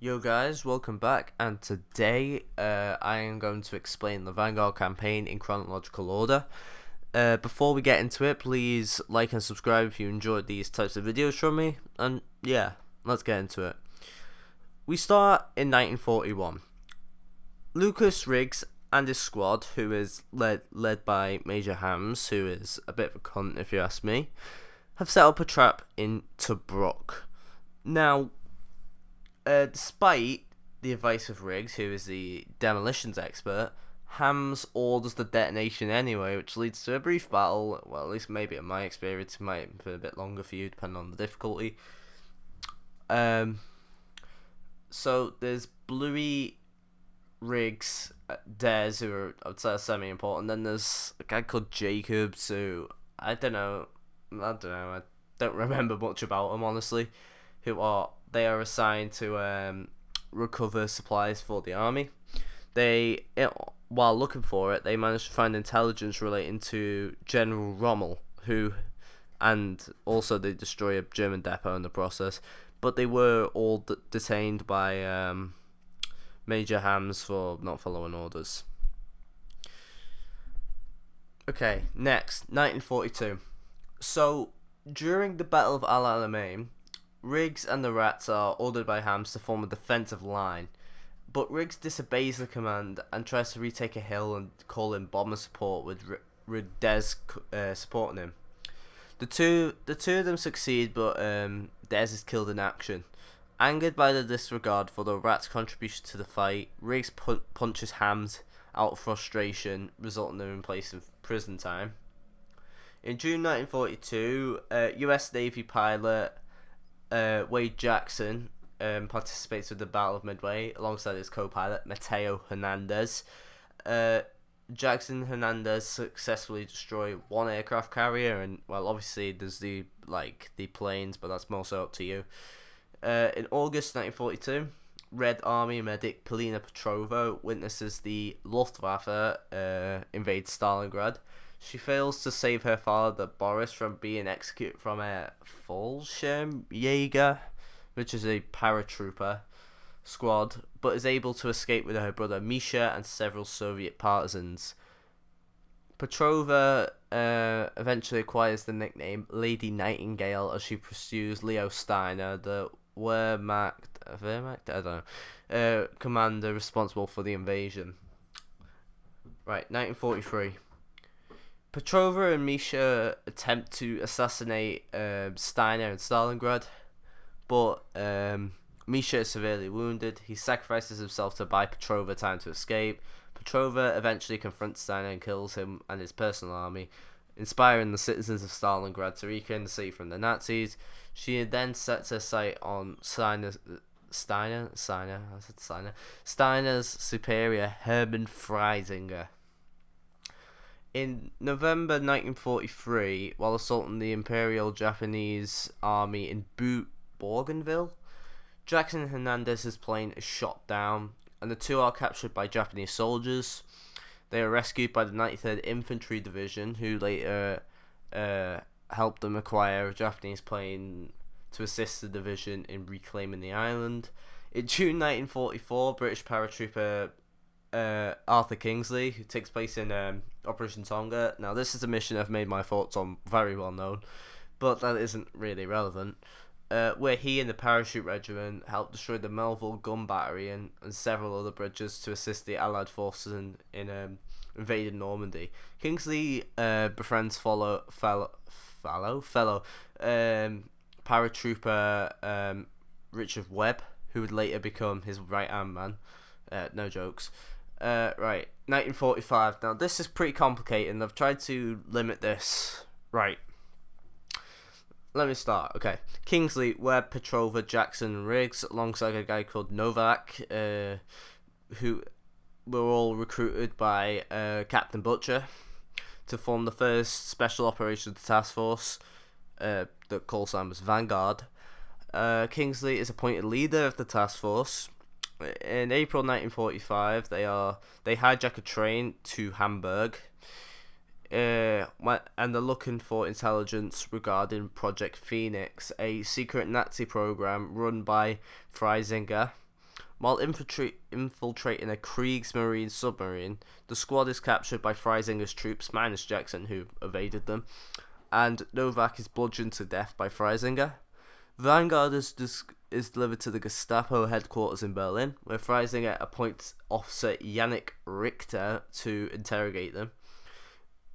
Yo guys, welcome back, and today I am going to explain the Vanguard campaign in chronological order. Before we get into it, please like and subscribe if you enjoyed these types of videos from me, and yeah, let's get into it. We start in 1941. Lucas Riggs and his squad, who is led by Major Hams, who is a bit of a cunt if you ask me, have set up a trap in Tobruk. Now, despite the advice of Riggs, who is the demolitions expert, Hams orders the detonation anyway, which leads to a brief battle. Well, at least maybe in my experience, it might be a bit longer for you, depending on the difficulty. So there's Bluey, Riggs, Des, who are, I would say, semi-important. Then there's a guy called Jacobs, who I don't remember much about him, honestly. They are assigned to recover supplies for the army. While looking for it, they managed to find intelligence relating to General Rommel, and also they destroy a German depot in the process. But they were all detained by Major Hams for not following orders. Okay, next, 1942. So, during the Battle of El Alamein, Riggs and the Rats are ordered by Hams to form a defensive line, but Riggs disobeys the command and tries to retake a hill and call in bomber support with Des supporting him. The two of them succeed, but Des is killed in action. Angered by the disregard for the Rats' contribution to the fight, Riggs punches Hams out of frustration, resulting in place of prison time. In June 1942, US Navy pilot Wade Jackson participates with the Battle of Midway alongside his co-pilot Mateo Hernandez. Jackson and Hernandez successfully destroy one aircraft carrier, and well, obviously there's the planes, but that's more so up to you. In August 1942, Red Army medic Polina Petrova witnesses the Luftwaffe invade Stalingrad. She fails to save her father Boris from being executed from a Fallschirmjäger, which is a paratrooper squad, but is able to escape with her brother Misha and several Soviet partisans. Petrova eventually acquires the nickname Lady Nightingale as she pursues Leo Steiner, the Wehrmacht, I don't know, commander responsible for the invasion. Right, 1943. Petrova and Misha attempt to assassinate Steiner in Stalingrad, but Misha is severely wounded. He sacrifices himself to buy Petrova time to escape. Petrova eventually confronts Steiner and kills him and his personal army, inspiring the citizens of Stalingrad to reclaim the city from the Nazis. She then sets her sight on Steiner's superior, Hermann Freisinger. In November 1943, while assaulting the Imperial Japanese Army in Bougainville, Jackson and Hernandez's plane is shot down, and the two are captured by Japanese soldiers. They are rescued by the 93rd Infantry Division, who later helped them acquire a Japanese plane to assist the division in reclaiming the island. In June 1944, British paratrooper Arthur Kingsley, who takes place in Operation Tonga. Now, this is a mission I've made my thoughts on very well known, but that isn't really relevant. Where he and the parachute regiment helped destroy the Melville gun battery and several other bridges to assist the Allied forces in invading Normandy. Kingsley befriends fellow paratrooper Richard Webb, who would later become his right-hand man. No jokes. Right, 1945. Now, this is pretty complicated, and I've tried to limit this. Right. Let me start. Okay. Kingsley, Webb, Petrova, Jackson, and Riggs, alongside a guy called Novak, who were all recruited by Captain Butcher to form the first Special Operations Task Force. The call sign was Vanguard. Kingsley is appointed leader of the task force. In April 1945, they hijack a train to Hamburg, and they're looking for intelligence regarding Project Phoenix, a secret Nazi program run by Freisinger. While infiltrating a Kriegsmarine submarine, the squad is captured by Freisinger's troops, minus Jackson, who evaded them, and Novak is bludgeoned to death by Freisinger. Vanguard is delivered to the Gestapo headquarters in Berlin, where Freisinger appoints Officer Yannick Richter to interrogate them.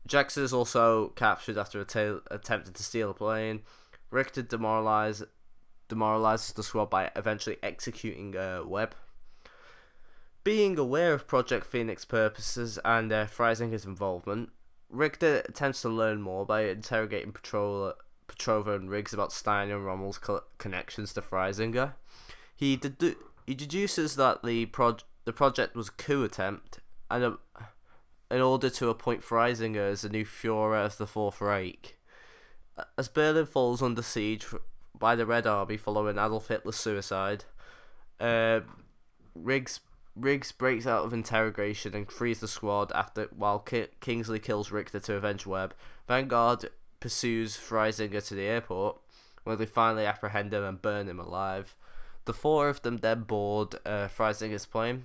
Jackson is also captured after attempting to steal a plane. Richter demoralizes the squad by eventually executing Webb. Being aware of Project Phoenix purposes and Freisinger's involvement, Richter attempts to learn more by interrogating Petrova and Riggs about Steiner and Rommel's connections to Freisinger. He deduces that the project was a coup attempt, and in order to appoint Freisinger as the new Führer of the Fourth Reich. As Berlin falls under siege by the Red Army following Adolf Hitler's suicide, Riggs breaks out of interrogation and frees the squad while Kingsley kills Richter to avenge Webb. Vanguard pursues Freisinger to the airport, where they finally apprehend him and burn him alive. The four of them then board Freisinger's plane,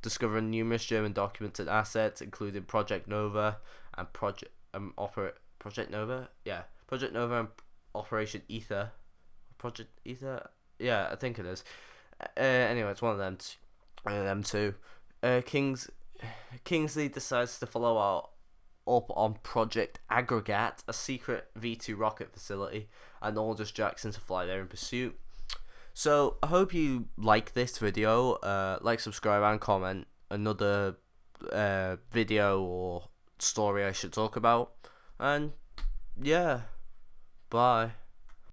discovering numerous German documents and assets, including Project Nova and Project Nova and Operation Ether. Project Ether? Yeah, I think it is. Anyway, it's one of them two. Kingsley decides to follow up on Project Aggregate, a secret V2 rocket facility, and orders Jackson to fly there in pursuit. So, I hope you like this video. Like, subscribe, and comment another video or story I should talk about. And, yeah, bye.